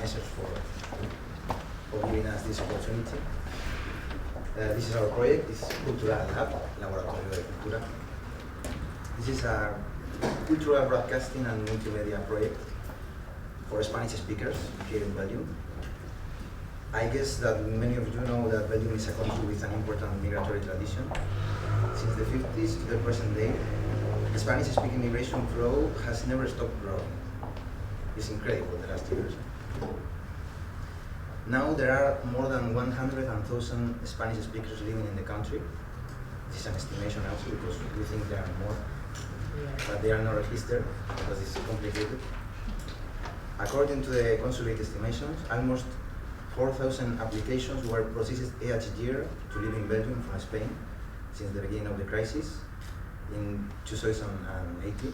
organizers for giving us this opportunity. This is our project, this Cultural Lab, Laboratorio de Cultura. This is a cultural broadcasting and multimedia project for Spanish speakers here in Belgium. I guess that many of you know that Belgium is a country with an important migratory tradition. Since the 50s to the present day, the Spanish-speaking migration flow has never stopped growing. It's incredible the last years. Now there are more than 100,000 Spanish speakers living in the country. This is an estimation also because we think there are more, but they are not registered because it's complicated. According to the consulate estimations, almost 4,000 applications were processed each year to live in Belgium from Spain since the beginning of the crisis in 2018.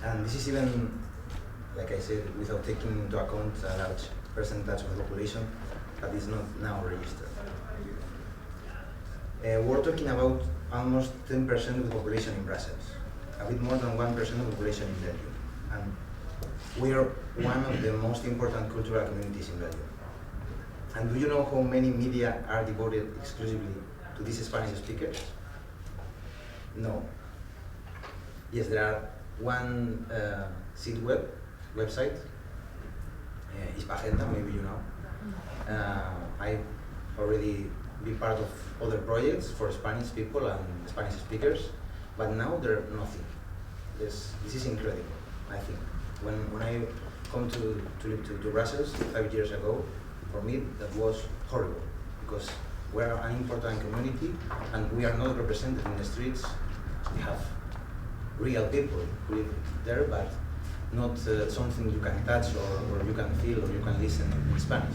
And this is even, like I said, without taking into account a large percentage of the population that is not now registered. We're talking about almost 10% of the population in Brussels, a bit more than 1% of the population in Belgium. And we are one of the most important cultural communities in Belgium. And do you know how many media are devoted exclusively to these Spanish speakers? No. Yes, there are one website, Hispagenda, maybe you know. I already been part of other projects for Spanish people and Spanish speakers, but now there's nothing. This is incredible, I think. When I come to Brussels 5 years ago, for me that was horrible because we are an important community and we are not represented in the streets. We have real people who live there, but not something you can touch or you can feel or you can listen in Spanish.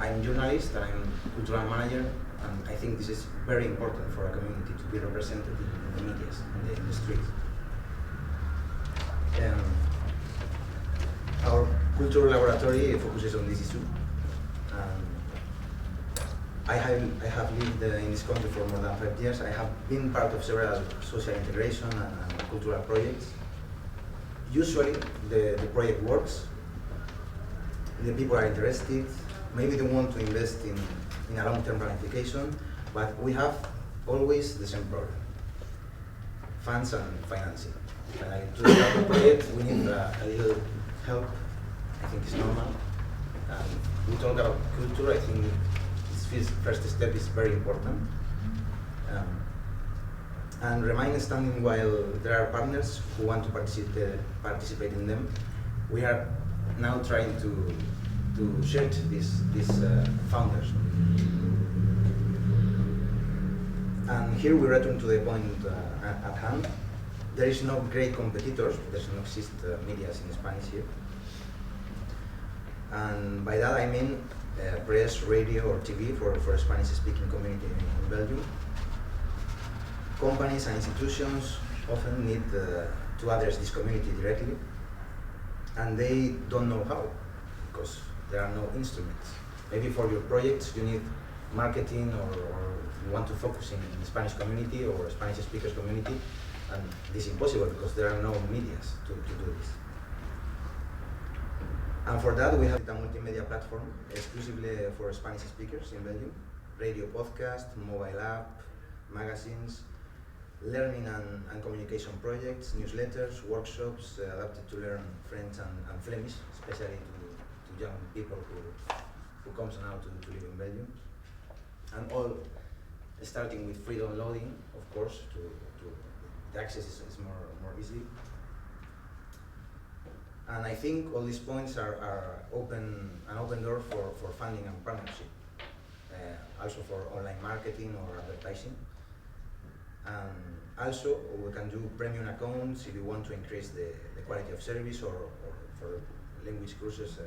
I'm a journalist and I'm a cultural manager, and I think this is very important for a community to be represented in the media, in the streets. Our cultural laboratory focuses on this issue. I have lived in this country for more than 5 years. I have been part of several social integration and cultural projects. Usually the project works, the people are interested, maybe they want to invest in a long-term planification, but we have always the same problem: funds and financing. To start the project, we need a little help. I think it's normal. We talk about culture. I think this first step is very important. And remain standing while there are partners who want to participate in them. We are now trying to search these founders. And here we return to the point at hand. There is no great competitors. There's no exist medias in Spanish here. And by that I mean press, radio or TV for a Spanish-speaking community in Belgium. Companies and institutions often need to address this community directly, and they don't know how, because there are no instruments. Maybe for your projects you need marketing or you want to focus in the Spanish community or Spanish speakers community, and this is impossible because there are no medias to do this. And for that we have a multimedia platform exclusively for Spanish speakers in Belgium: radio podcast, mobile app, magazines, learning and communication projects, newsletters, workshops adapted to learn French and Flemish, especially to young people who comes now to live in Belgium. And all starting with free downloading, of course, the access is more easy. And I think all these points are an open door for funding and partnership, also for online marketing or advertising. And also we can do premium accounts if you want to increase the quality of service, or for language courses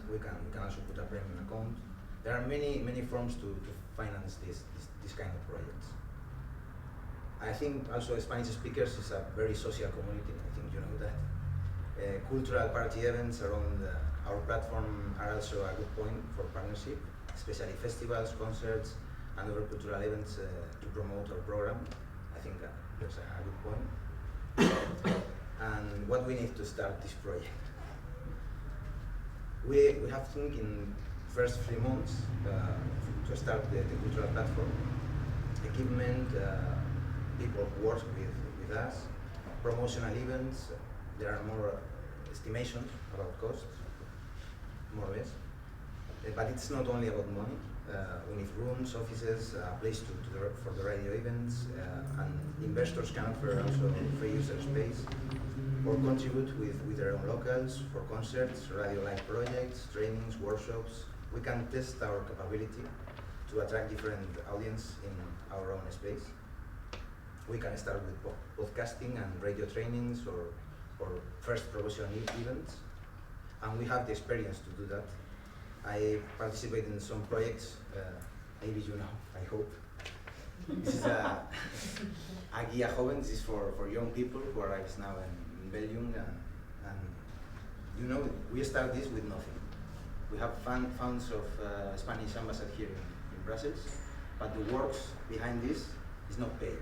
we can also put a premium account. There are many forms to finance this kind of projects. I think also Spanish speakers is a very social community. I think you know that. Cultural party events around our platform are also a good point for partnership, especially festivals, concerts, and other cultural events to promote our program. I think that's a good point. And what we need to start this project? We have think in first 3 months to start the cultural platform, equipment, people who work with us, promotional events. There are more estimations about costs, more or less. But it's not only about money. We need rooms, offices, a place for the radio events, and investors can offer also free user space or contribute with their own locals for concerts, radio live projects, trainings, workshops. We can test our capability to attract different audience in our own space. We can start with podcasting and radio trainings or first promotional events, and we have the experience to do that. I participate in some projects, maybe you know, I hope. This is a Guia Joven. This is for young people who arrive now in Belgium, and you know, we start this with nothing. We have funds of Spanish embassy here in Brussels, but the works behind this is not paid.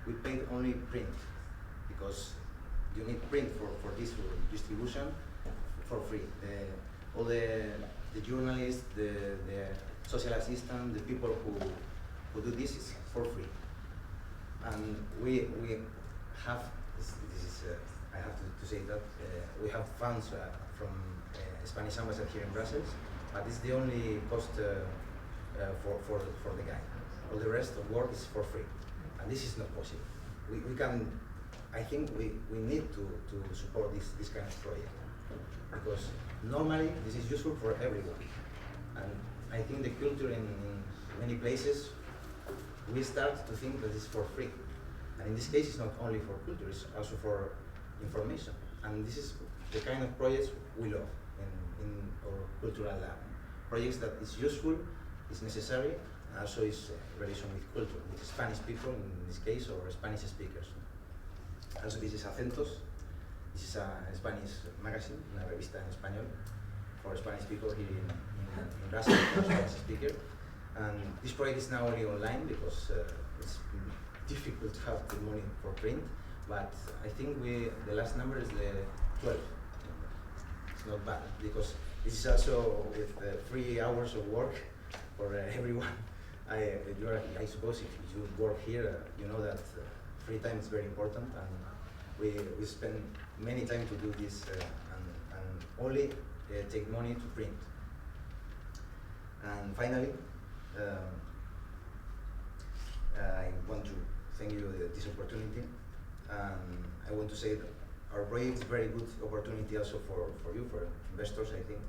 We paid only print, because you need print for this distribution for free. All the journalists, the social assistant, the people who do this is for free. And we have, this is, I have to say that, we have funds from Spanish embassy here in Brussels, but it's the only cost for the guy. All the rest of work is for free. And this is not possible. We can, I think we need to support this kind of project, because normally this is useful for everyone. And I think the culture in many places, we start to think that it's for free. And in this case, it's not only for culture, it's also for information. And this is the kind of projects we love in our cultural lab. Projects that is useful, is necessary, and also is relation with culture, with Spanish people in this case, or Spanish speakers. Also, this is Acentos. This is a Spanish magazine, una revista en español, for Spanish people here in Brussels, for Spanish speaker. And this project is now only online because it's difficult to have the money for print, but I think the last number is the 12. It's not bad, because this is also with 3 hours of work for everyone. I suppose if you work here, you know that free time is very important, and we spend many time to do this and only take money to print. And finally, I want to thank you this opportunity. I want to say that our project is very good opportunity also for you, for investors, I think,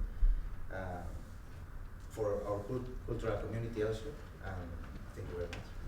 for our cultural community also. Thank you very much.